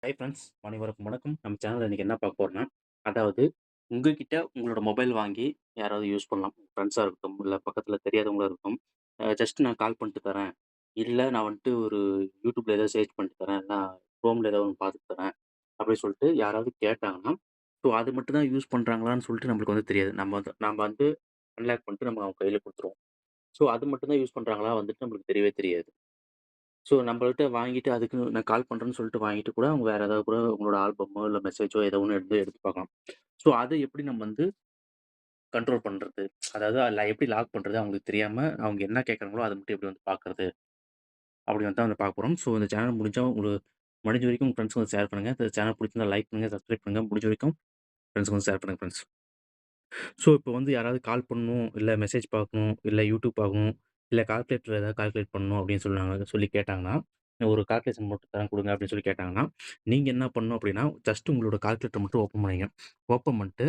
Hi friends, அனைவருக்கும் வணக்கம். நம்ம சேனல்ல இன்னைக்கு என்ன பார்க்க போறோம்னா, அதாவது உங்ககிட்ட உங்களோட மொபைல் வாங்கி யாராவது யூஸ் பண்ணலாம். ஃப்ரெண்ட்ஸா இருக்கட்டும், இல்ல பக்கத்துல தெரியாதவங்களா இருக்கட்டும். ஜஸ்ட் நான் கால் பண்ணிட்டு தரேன். இல்ல நான் வந்துட்டு ஒரு YouTubeல ஏதாவது சர்ச் பண்ணிட்டு தரேன். இல்ல Chromeல ஏதாவது ஒண்ணு பார்த்துட்டு தரேன். அப்படின்னு சொல்லிட்டு யாராவது கேட்டாங்கன்னா, ஸோ அது மட்டும் தான் யூஸ் பண்றாங்களான்னு சொல்லிட்டு நம்மளுக்கு வந்து தெரியாது. நம்ம வந்து அன்லாக் பண்ணிட்டு நம்ம அவங்க கையில குடுத்துருவோம். ஸோ அது மட்டும் தான் யூஸ் பண்றாங்களா வந்துட்டு நம்மளுக்கு தெரியவே தெரியாது. ஸோ நம்மள்ட்ட வாங்கிட்டு அதுக்கு நான் கால் பண்றேன்னு சொல்லிட்டு வாங்கிட்டு கூட, அவங்க வேற ஏதாவது கூட உங்களோட ஆல்பமோ, இல்ல மெசேஜோ ஏதோ ஒண்ணு எடுத்து பார்க்கலாம். ஸோ அத எப்படி நம்ம வந்து கண்ட்ரோல் பண்றது? அதாவது அதில எப்படி லாக் பண்றது? அவங்களுக்கு தெரியாம அவங்க என்ன கேட்கறாங்களோ, அத மட்டும் எப்படி வந்து பார்க்கறது? அப்படி வந்து தான் வந்து பார்க்க போறோம். ஸோ இந்த சேனல் முடிஞ்சா உங்களுக்கு முடிஞ்ச வரைக்கும் உங்க ஃப்ரெண்ட்ஸ்க்கு வந்து ஷேர் பண்ணுங்க. இந்த சேனல் பிடிச்சிருந்தா லைக் பண்ணுங்க, சப்ஸ்கிரைப் பண்ணுங்க. முடிஞ்ச வரைக்கும் ஃப்ரெண்ட்ஸ்க்கு வந்து ஷேர் பண்ணுங்க ஃப்ரெண்ட்ஸ். ஸோ இப்போ வந்து யாராவது கால் பண்ணணும், இல்ல மெசேஜ் பார்க்கணும், இல்ல YouTube பார்க்கணும், இல்ல கால்குலேட்டர்ல ஏதாவது கால்குலேட் பண்ணணும் அப்படின்னு சொல்லி கேட்டாங்கன்னா, ஒரு கால்குலேஷன் மட்டும் தரேன் குடுங்க அப்படின்னு சொல்லி கேட்டாங்கன்னா, நீங்க என்ன பண்ணணும் அப்படின்னா, ஜஸ்ட் உங்களோட கால்குலேட்டர் மட்டும் ஓப்பன் பண்ணிக்கங்க. ஓப்பன் பண்ணிட்டு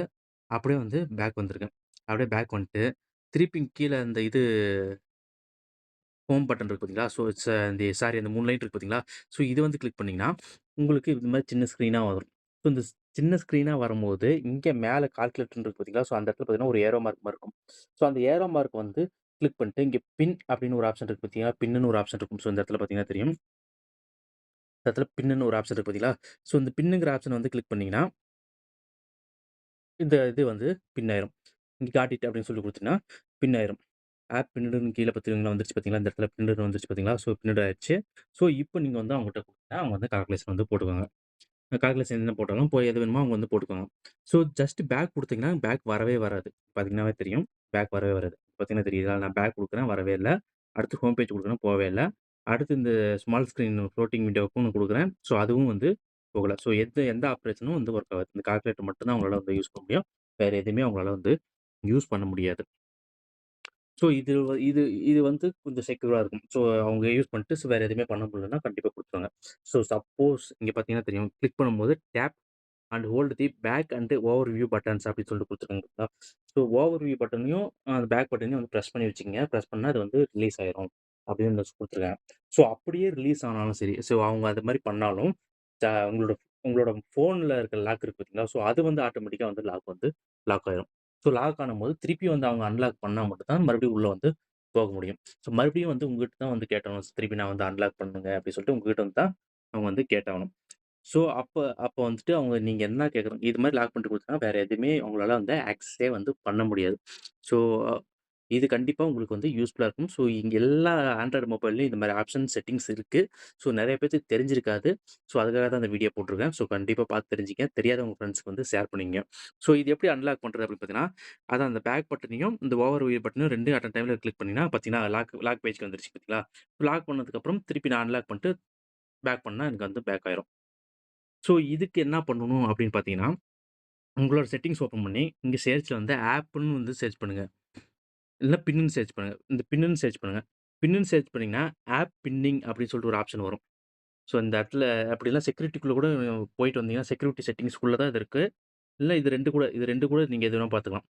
அப்படியே வந்து பேக் வந்துருங்க. அப்படியே பேக் வந்துட்டு, திருப்பி கீழ இந்த இது ஹோம் பட்டன் இருக்கு பார்த்தீங்களா? ஸோ இந்த சாரி அந்த 3 லைன் இருக்கு பார்த்தீங்களா? ஸோ இது வந்து கிளிக் பண்ணீங்கன்னா, உங்களுக்கு இது மாரி சின்ன ஸ்க்ரீனா வரும். ஸோ இந்த சின்ன ஸ்க்ரீனா வரும்போது, இங்க மேல கால்குலேட்டர்ன்னு இருக்கு பார்த்தீங்களா? ஸோ அந்த இடத்துல பார்த்தீங்கன்னா, ஒரு ஏரோ மார்க் மாரி இருக்கும். ஸோ அந்த ஏரோ மார்க் வந்து கிளிக் பண்ணிட்டு, இங்க பின் அப்படின்னு ஒரு ஆப்ஷன் இருக்கு பார்த்தீங்களா? பின்னுன்னு ஒரு ஆப்ஷன் இருக்கும். ஸோ இந்த இடத்துல பார்த்தீங்கன்னா தெரியும். இந்த இடத்துல பின்னுன்னு ஒரு ஆப்ஷன் இருக்கு பார்த்தீங்களா? ஸோ இந்த பின்னுங்கிற ஆப்ஷன வந்து கிளிக் பண்ணீங்கன்னா, இந்த இது வந்து பின் ஆயிரும். இங்க காட் இட் அப்படின்னு சொல்லி குடுத்தீங்கன்னா, பின் ஆயிரும். ஆப் பின்னடுன்னு கீழ பாத்தீங்கன்னா வந்துருச்சு பாத்தீங்களா? இந்த இடத்துல பின்னடு வந்துருச்சு பாத்தீங்களா? ஸோ பின்னடு ஆயிருச்சு. ஸோ இப்ப நீங்க வந்து அவங்கட்ட குடுத்தா, அவங்க வந்து கால்குலேஷன் வந்து போட்டுக்குவாங்க. கால்குலேஷன் என்ன போட்டாலும் போய் எது வேணுமோ அவங்க வந்து போட்டுக்குவாங்க. ஸோ ஜஸ்ட் பேக் குடுத்தீங்கன்னா, பேக் வரவே வராது. பாத்தீங்கன்னாவே தெரியும். பேக் வரவே வராது. பாத்தீங்கன்னா தெரியுதா? நான் பேக் குடுக்குறேன் வரவே இல்ல. அடுத்து ஹோம் பேஜ் குடுக்குறேன் போவே இல்ல. அடுத்து இந்த ஸ்மால் ஸ்க்ரீன் ஃப்ளோட்டிங் விண்டோவுக்கும் ஒண்ணு குடுக்குறேன். ஸோ அதுவும் வந்து போகல. ஸோ எந்த ஆப்பரேஷனும் வந்து ஒர்க் ஆகாது. இந்த கால்குலேட்டர் மட்டும் தான் அவங்களால வந்து யூஸ் பண்ண முடியும். வேற எதுவுமே அவங்களால வந்து யூஸ் பண்ண முடியாது. ஸோ இது இது வந்து கொஞ்சம் செக்யூரா இருக்கும். ஸோ அவங்க யூஸ் பண்ணிட்டு வேற எதுவுமே பண்ண முடியலன்னா கண்டிப்பா குடுத்துருவாங்க. ஸோ சப்போஸ் இங்க பார்த்தீங்கன்னா தெரியும். கிளிக் பண்ணும்போது tap and hold the back and overview buttons அப்படின்னு சொல்லிட்டு குடுத்துருக்காங்க பார்த்தீங்களா? ஸோ ஓவர் வியூ பட்டனையும், அந்த பேக் பட்டனையும் வந்து பிரஸ் பண்ணி வச்சுக்கங்க. பிரஸ் பண்ணா அது வந்து ரிலீஸ் ஆயிரும். அப்படின்னு குடுத்துருக்காங்க. ஸோ அப்படியே ரிலீஸ் ஆனாலும் சரி, ஸோ அவங்க அது மாரி பண்ணாலும், உங்களோட உங்களோட ஃபோன்ல இருக்க லாக் இருக்கு பார்த்தீங்களா? ஸோ அது வந்து ஆட்டோமேட்டிக்கா வந்து லாக் ஆயிரும். ஸோ லாக் ஆனம்போது திருப்பி வந்து அவங்க அன்லாக் பண்ணா மட்டும் தான் மறுபடியும் உள்ள வந்து போக முடியும். ஸோ மறுபடியும் வந்து உங்ககிட்ட தான் வந்து கேட்டாகணும். திருப்பி நான் வந்து அன்லாக் பண்ணுங்க அப்படின்னு சொல்லிட்டு உங்ககிட்ட வந்து தான் அவங்க வந்து கேட்டாகணும். ஸோ அப்ப வந்துட்டு அவங்க நீங்க என்ன கேட்குறோம் இது மாரி லாக் பண்ணிட்டு குடுத்தா வேற எதுவுமே அவங்களால வந்து ஆக்சஸே வந்து பண்ண முடியாது. ஸோ இது கண்டிப்பா உங்களுக்கு வந்து யூஸ்ஃபுல்லா இருக்கும். ஸோ இங்க எல்லா ஆண்ட்ராய்டு மொபைல்லயும் இந்த மாரி ஆப்ஷன் செட்டிங்ஸ் இருக்கு. ஸோ நெறைய பேத்துக்கு தெரிஞ்சிருக்காது. ஸோ அதுக்காக தான் இந்த வீடியோ போட்டுருக்கேன். ஸோ கண்டிப்பா பார்த்து தெரிஞ்சுக்க. தெரியாத உங்க ஃப்ரெண்ட்ஸ்க்கு வந்து ஷேர் பண்ணீங்க. ஸோ இது எப்படி அன்லாக் பண்றது அப்படின்னு பார்த்தீங்கன்னா, அதான் அந்த பேக் பட்டனையும், இந்த ஓவர் வியூ பட்டனையும் 2யும் அட் அ டைம்ல கிளிக் பண்ணீங்கன்னா பார்த்தீங்கன்னா, லாக் பேஜ்க்கு வந்துருச்சு பார்த்தீங்களா? லாக் பண்ணதுக்கப்புறம் திருப்பி நான் அன்லாக் பண்ணிட்டு பேக் பண்ணா எனக்கு வந்து பேக் ஆயிரும். ஸோ இதுக்கு என்ன பண்ணணும் அப்படின்னு பார்த்தீங்கன்னா, உங்களோட செட்டிங்ஸ் ஓப்பன் பண்ணி, இங்க சேர்ச்ல வந்து ஆப்ன்னு வந்து சர்ச் பண்ணுங்க. இல்ல பின்ன்னு சர்ச் பண்ணுங்க. இந்த பின்ன்னு சர்ச் பண்ணுங்க. பின்ன்னு சர்ச் பண்ணீங்கன்னா, ஆப் பின்னிங் அப்படின்னு சொல்லிட்டு ஒரு ஆப்ஷன் வரும். ஸோ இந்த இடத்துல அப்படிலாம் செக்யூரிட்டிக்குள்ள கூட போயிட்டு வந்தீங்கன்னா, செக்யூரிட்டி செட்டிங்ஸ்குள்ள தான் இது இருக்கு. இல்ல இது 2 கூட நீங்க எது வேணா பார்த்துக்கலாம்.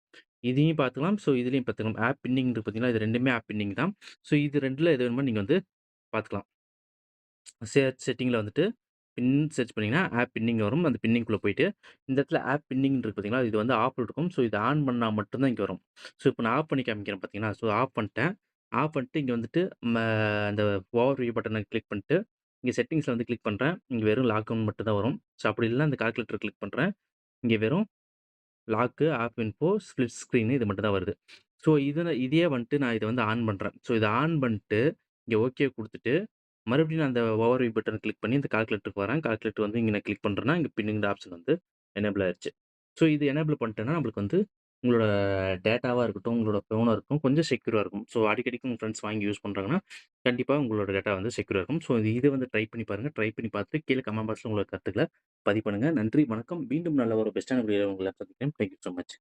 இதையும் பார்த்துக்கலாம். ஸோ இதுலயும் பார்த்துக்கலாம். ஆப் பின்னிங் இருக்கு பார்த்தீங்களா? இது 2மே ஆப் பின்னிங் தான். ஸோ இது 2ல எது வேணுமோ நீங்க வந்து பார்த்துக்கலாம். செட்டிங்ல வந்துட்டு பின் சர்ச் பண்ணீங்கன்னா, ஆப் பின்னிங் வரும். அந்த பின்னிங்குள்ள போயிட்டு, இந்த இடத்துல ஆப் பின்னிங் இருக்கு பார்த்தீங்களா? இது வந்து ஆஃப்ல இருக்கும். ஸோ இத ஆன் பண்ணா மட்டும் தான் இங்க வரும். ஸோ இப்ப நான் ஆஃப் பண்ணி காமிக்கிறேன் பார்த்தீங்களா? ஸோ ஆஃப் பண்ணிட்டேன். ஆஃப் பண்ணிட்டு இங்க வந்துட்டு அந்த ஓவர் வியூ பட்டன கிளிக் பண்ணிட்டு, இங்க செட்டிங்ஸ்ல வந்து கிளிக் பண்றேன். இங்க வெறும் லாக்டவுன் மட்டும் தான் வரும். ஸோ அப்படி இல்லன்னா இந்த கால்குலேட்டர் கிளிக் பண்றேன். இங்க வெறும் lock, app info, split screen இது மட்டும் தான் வருது. ஸோ இதையே வந்துட்டு நான் இத வந்து ஆன் பண்றேன். ஸோ இத ஆன் பண்ணிட்டு, இங்க ஓகே குடுத்துட்டு, மறுபடியும் நான் அந்த ஓவர் வியூ பட்டன கிளிக் பண்ணி இந்த கால்குலேட்டருக்கு வரேன். கால்குலேட்டர் வந்து இங்க நான் கிளிக் பண்றேன்னா, இங்க பின்னிங்கிற ஆப்ஷன் வந்து எனேபிள் ஆயிருச்சு. ஸோ இது எனேபிள் பண்ணிட்டேன்னா, நம்மளுக்கு வந்து உங்களோட டேட்டாவா இருக்கட்டும், உங்களோட ஃபோனா இருக்கட்டும், கொஞ்சம் செக்யூரா இருக்கும். ஸோ அடிக்கடிக்கு உங்க ஃப்ரெண்ட்ஸ் வாங்கி யூஸ் பண்றாங்கன்னா, கண்டிப்பா உங்களோட டேட்டா வந்து செக்யூரா இருக்கும். ஸோ இது வந்து ட்ரை பண்ணி பாருங்க. ட்ரை பண்ணி பார்த்துட்டு கீழ கமெண்ட் பாக்ஸ்ல உங்களோட கருத்துக்கள பதிவு பண்ணுங்க. நன்றி, வணக்கம். மீண்டும் நல்ல ஒரு பெஸ்ட்டான வீடியோல உங்கள சந்திக்கிறேன். Thank you so much.